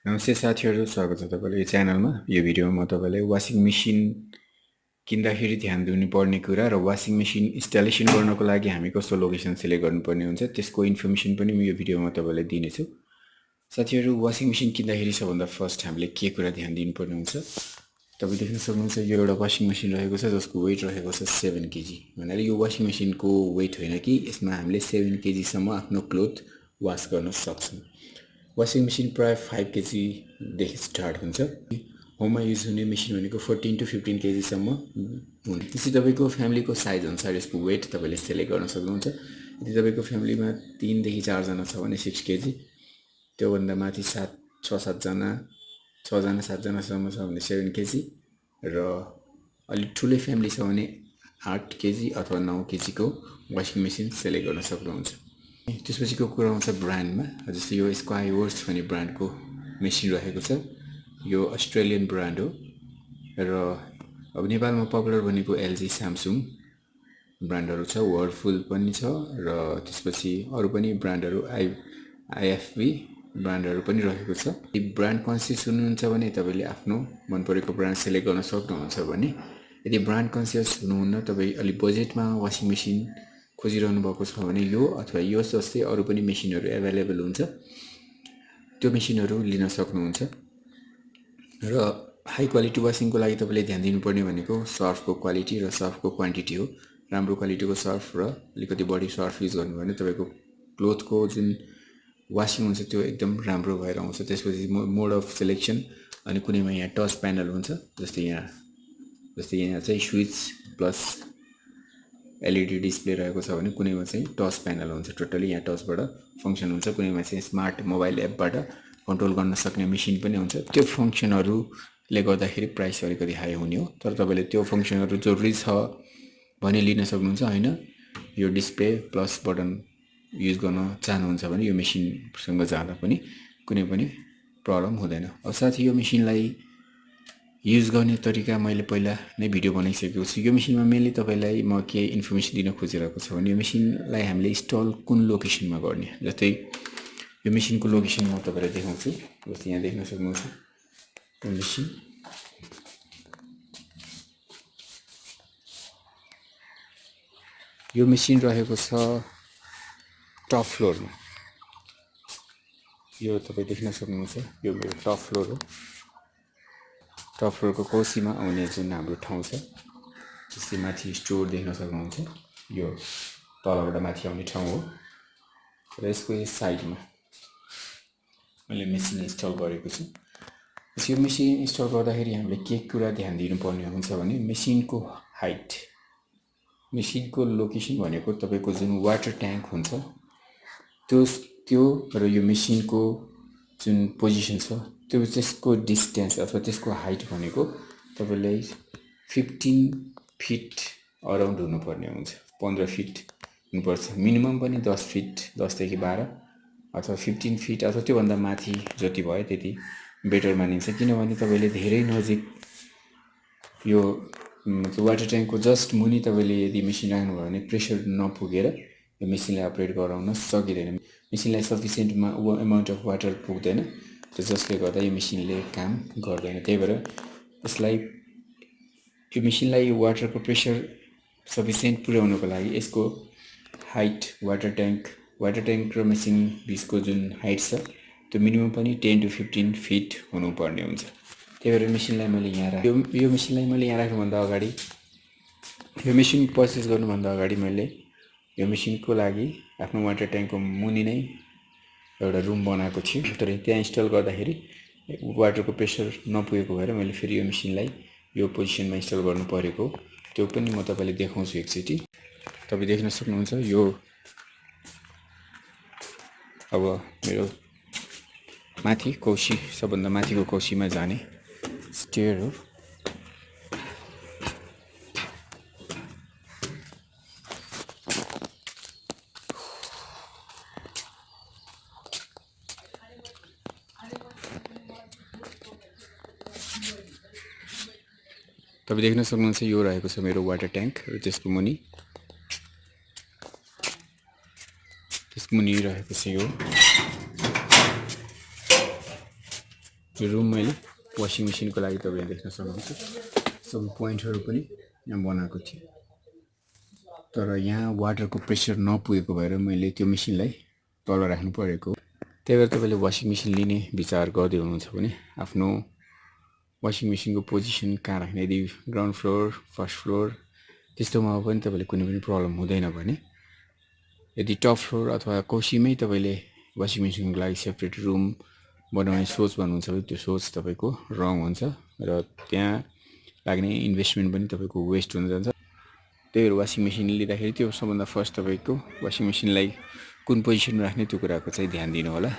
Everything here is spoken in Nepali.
नमस्ते साथीहरू, स्वागत छ तपाईँलाई यो च्यानलमा। यो भिडियोमा म तपाईँलाई वासिङ मेसिन किन्दाखेरि ध्यान दिनुपर्ने कुरा र वासिङ मेसिन इन्स्टलेसन गर्नको लागि हामी कस्तो लोकेसन सिलेक्ट गर्नुपर्ने हुन्छ त्यसको इन्फर्मेसन पनि म यो भिडियोमा तपाईँलाई दिनेछु। साथीहरू, वासिङ मेसिन किन्दाखेरि सबभन्दा फर्स्ट हामीले के कुरा ध्यान दिनुपर्ने हुन्छ, तपाईँ देख्न सक्नुहुन्छ यो एउटा वासिङ मेसिन रहेको छ जसको वेट रहेको छ 7 केजी। भन्नाले यो वासिङ मेसिनको वेट होइन कि यसमा हामीले 7 केजीसम्म आफ्नो क्लोथ वास गर्न सक्छौँ। वासिङ मेसिन प्रायः 5 केजीदेखि स्टार्ट हुन्छ। होममा युज हुने मेसिन भनेको 14 to 15 केजीसम्म हुन्छ। त्यसै तपाईँको फ्यामिलीको साइज अनुसार यसको वेट तपाईँले सेलेक्ट गर्न सक्नुहुन्छ। यदि तपाईँको फ्यामिलीमा 3 देखि 4 जना छ भने 6 केजी, त्योभन्दा माथि 6-7 जना, 6 जना 7 जनासम्म छ भने 7 केजी, र अलिक ठुलै फ्यामिली छ भने 8 केजी अथवा 9 केजीको वासिङ मेसिन सेलेक्ट गर्न सक्नुहुन्छ। त्यसपछिको कुरा आउँछ ब्रान्डमा। जस्तै यो स्काई वर्स भन्ने ब्रान्डको मेसिन रहेको छ। यो अस्ट्रेलियन ब्रान्ड हो र अब नेपालमा पपुलर भनेको एलजी, स्यामसुङ ब्रान्डहरू छ, वर्लपुल पनि छ, र त्यसपछि अरू पनि ब्रान्डहरू आइएफबी ब्रान्डहरू पनि रहेको छ। यदि ब्रान्ड कन्सियस हुनुहुन्छ भने तपाईँले आफ्नो मन परेको ब्रान्ड सेलेक्ट गर्न सक्नुहुन्छ भने, यदि ब्रान्ड कन्सियस हुनुहुन्न, तपाईँ अलिक बजेटमा वासिङ मेसिन खोजिरहनु भएको छ भने यो अथवा यो जस्तै अरू पनि मेसिनहरू एभाइलेबल हुन्छ, त्यो मेसिनहरू लिन सक्नुहुन्छ। र हाई क्वालिटी वासिङको लागि तपाईँले ध्यान दिनुपर्ने भनेको सर्फको क्वालिटी र सर्फको क्वान्टिटी हो। राम्रो क्वालिटीको सर्फ र अलिकति बढी सर्फ युज गर्नुभयो भने तपाईँको क्लोथको जुन वासिङ हुन्छ त्यो एकदम राम्रो भएर आउँछ। त्यसपछि मोड अफ सिलेक्सन, अनि कुनैमा यहाँ टच प्यानल हुन्छ, जस्तै यहाँ चाहिँ स्विच प्लस एलइडी डिस्प्ले रहेको छ भने कुनैमा चाहिँ टच प्यानल हुन्छ, टोटली यहाँ टचबाट फङ्सन हुन्छ। कुनैमा चाहिँ स्मार्ट मोबाइल एपबाट कन्ट्रोल गर्न सक्ने मेसिन पनि हुन्छ। त्यो फङ्सनहरूले गर्दाखेरि प्राइस अलिकति हाई हुने हो, तर तपाईँले त्यो फङ्सनहरू जरुरी छ भने लिन सक्नुहुन्छ। होइन, यो डिस्प्ले प्लस बटन युज गर्न चाहनुहुन्छ भने यो मेसिनसँग जाँदा पनि कुनै पनि प्रब्लम हुँदैन। अब साथी, यो मेसिनलाई युज गर्ने तरिका मैले पहिला नै भिडियो बनाइसकेको छु। यो मेसिनमा मेनली तपाईँलाई म के इन्फर्मेसन दिन खोजिरहेको छ भने यो मेसिनलाई हामीले इन्स्टल कुन लोकेसनमा गर्ने। जस्तै यो मेसिनको लोकेसन म तपाईँलाई देखाउँछु। जस्तै यहाँ देख्न सक्नुहुन्छ यो मेसिन। यो मेसिन रहेको छ टप फ्लोरमा। यो तपाईँ देख्न सक्नुहुन्छ, यो मेरो टप फ्लोर हो। टप फ्लोरको कौसीमा आउने जुन हाम्रो ठाउँ छ, जस्तै माथि स्टोर देख्न सक्नुहुन्छ, यो तलबाट माथि आउने ठाउँ हो। र यसको यो साइडमा मैले मेसिन इन्स्टल गरेको छु। यो मेसिन इन्स्टल गर्दाखेरि हामीले के कुरा ध्यान दिनुपर्ने हुन्छ भने मेसिनको हाइट, मेसिनको लोकेसन भनेको तपाईँको जुन वाटर ट्याङ्क हुन्छ त्यो र यो मेसिनको जुन पोजिसन छ त्यो त्यसको डिस्टेन्स अथवा त्यसको हाइट भनेको तपाईँलाई 15 फिट अराउन्ड हुनुपर्ने हुन्छ। 15 फिट हुनुपर्छ। मिनिमम पनि 10 फिट, 10 देखि 12 अथवा 15 फिट अथवा त्योभन्दा माथि जति भयो त्यति बेटर मानिन्छ। किनभने तपाईँले धेरै नजिक यो वाटर ट्याङ्कको जस्ट मुनि तपाईँले यदि मेसिन राख्नुभयो भने प्रेसर नपुगेर यो मेसिनलाई अपरेट गराउन सकिँदैन। मेसिनलाई सफिसियन्ट एमाउन्ट अफ वाटर पुग्दैन, र जसले गर्दा यो मेसिनले काम गर्दैन। त्यही भएर यो मेसिनलाई वाटरको प्रेसर सफिसियन्ट पुर्याउनको लागि यसको हाइट, वाटर ट्याङ्क र मेसिन बिचको जुन हाइट छ त्यो मिनिमम पनि 10 to 15 फिट हुनुपर्ने हुन्छ। त्यही भएर मेसिनलाई मैले यहाँ यो मेसिनलाई मैले यहाँ राख्नुभन्दा अगाडि, यो मेसिन पर्चेस गर्नुभन्दा अगाडि मैले यो मेसिनको लागि आफ्नो वाटर ट्याङ्कको मुनि नै एउटा रुम बनाएको थियो। तर त्यहाँ इन्स्टल गर्दाखेरि वाटरको प्रेसर नपुगेको भएर मैले फेरि यो मेसिनलाई यो पोजिसनमा इन्स्टल गर्नु परेको, त्यो पनि म तपाईँलाई देखाउँछु एकचोटि। तपाईँ देख्न सक्नुहुन्छ यो अब मेरो माथि कौसी, सबभन्दा माथिको कौसीमा जाने स्टेयर हो। तपाईँ देख्न सक्नुहुन्छ यो रहेको छ मेरो वाटर ट्याङ्क, र त्यसको मुनि रहेको छ यो त्यो रुम मैले वासिङ मेसिनको लागि तपाईँले देख्न सक्नुहुन्छ सबै पोइन्टहरू पनि यहाँ बनाएको थिएँ तर यहाँ वाटरको प्रेसर नपुगेको भएर मैले त्यो मेसिनलाई तल राख्नु परेको त्यही भएर तपाईँले वासिङ मेसिन लिने विचार गर्दै हुनुहुन्छ भने आफ्नो वासिङ मेसिनको पोजिसन कहाँ राख्ने यदि ग्राउन्ड फ्लोर फर्स्ट फ्लोर त्यस्तोमा पनि तपाईँले कुनै पनि प्रब्लम हुँदैन भने यदि टप फ्लोर अथवा कोसीमै तपाईँले वासिङ मेसिनको लागि सेपरेट रुम बनाउने सोच भन्नुहुन्छ भने त्यो सोच तपाईँको रङ हुन्छ र त्यहाँ लाग्ने इन्भेस्टमेन्ट पनि तपाईँको वेस्ट हुन जान्छ त्यही भएर वासिङ मेसिन लिँदाखेरि त्यो सबभन्दा फर्स्ट तपाईँको वासिङ मेसिनलाई कुन पोजिसनमा राख्ने त्यो कुराको चाहिँ ध्यान दिनु होला